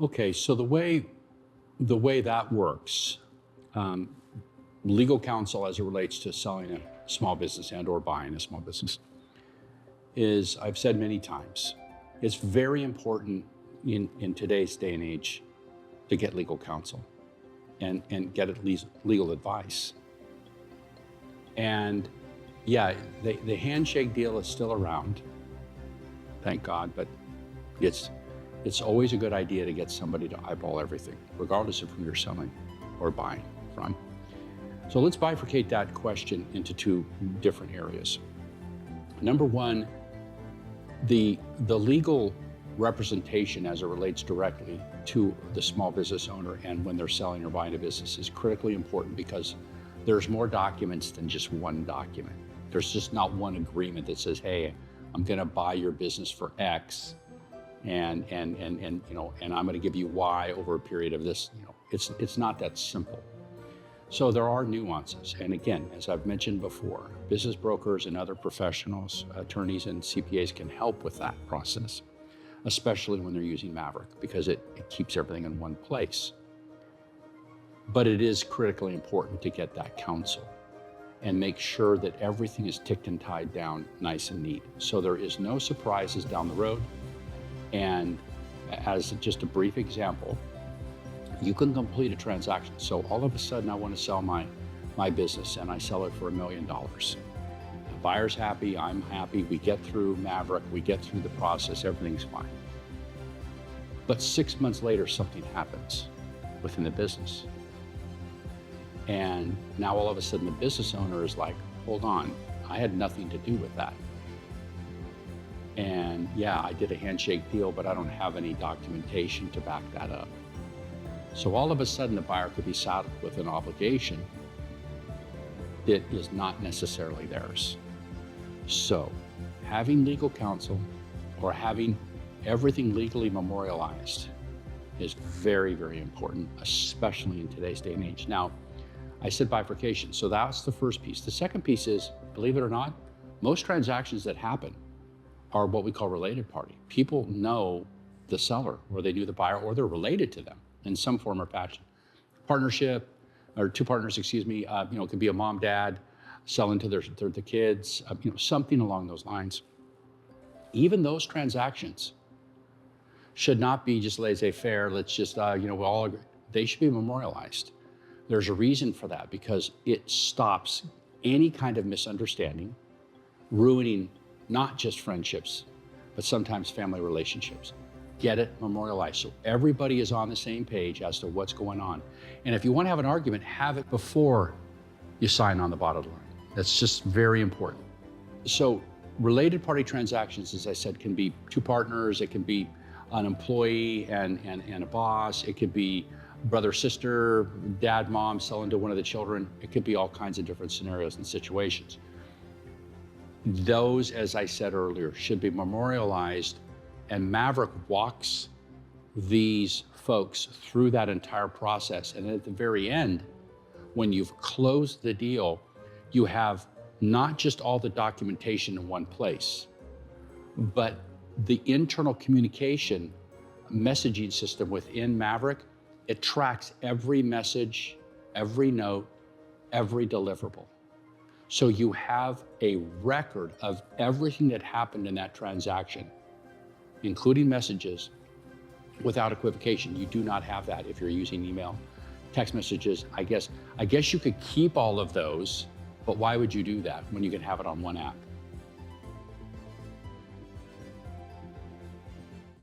Okay, so the way that works, legal counsel as it relates to selling a small business and or buying a small business is, I've said many times, it's very important in today's day and age to get legal counsel and get at least legal advice. And yeah, the handshake deal is still around, thank God, but it's always a good idea to get somebody to eyeball everything, regardless of who you're selling or buying from. So let's bifurcate that question into two different areas. Number one, the legal representation as it relates directly to the small business owner and when they're selling or buying a business is critically important because there's more documents than just one document. There's just not one agreement that says, hey, I'm gonna buy your business for X and I'm gonna give you Y over a period of this. It's not that simple. So there are nuances. And again, as I've mentioned before, business brokers and other professionals, attorneys and CPAs can help with that process, especially when they're using Maverick because it keeps everything in one place. But it is critically important to get that counsel and make sure that everything is ticked and tied down nice and neat. So there is no surprises down the road. And as just a brief example, you can complete a transaction. So all of a sudden I want to sell my business and I sell it for $1 million. The buyer's happy, I'm happy, we get through Maverick, we get through the process, everything's fine. But 6 months later, something happens within the business. And now all of a sudden the business owner is like, hold on, I had nothing to do with that. And yeah, I did a handshake deal, but I don't have any documentation to back that up. So all of a sudden the buyer could be saddled with an obligation that is not necessarily theirs. So having legal counsel or having everything legally memorialized is very, very important, especially in today's day and age. Now, I said bifurcation, so that's the first piece. The second piece is, believe it or not, most transactions that happen are what we call related party. People know the seller, or they knew the buyer, or they're related to them in some form or fashion. Partnership, or two partners, excuse me, it could be a mom, dad, selling to their kids, something along those lines. Even those transactions should not be just laissez-faire, let's just, we'll all agree. They should be memorialized. There's a reason for that because it stops any kind of misunderstanding, ruining not just friendships, but sometimes family relationships. Get it memorialized so everybody is on the same page as to what's going on. And if you want to have an argument, have it before you sign on the dotted line. That's just very important. So related party transactions, as I said, can be two partners, it can be an employee and a boss, it could be brother, sister, dad, mom selling to one of the children. It could be all kinds of different scenarios and situations. Those, as I said earlier, should be memorialized, and Maverick walks these folks through that entire process. And at the very end, when you've closed the deal, you have not just all the documentation in one place, but the internal communication messaging system within Maverick. It tracks every message, every note, every deliverable. So you have a record of everything that happened in that transaction, including messages, without equivocation. You do not have that if you're using email, text messages. I guess you could keep all of those, but why would you do that when you can have it on one app?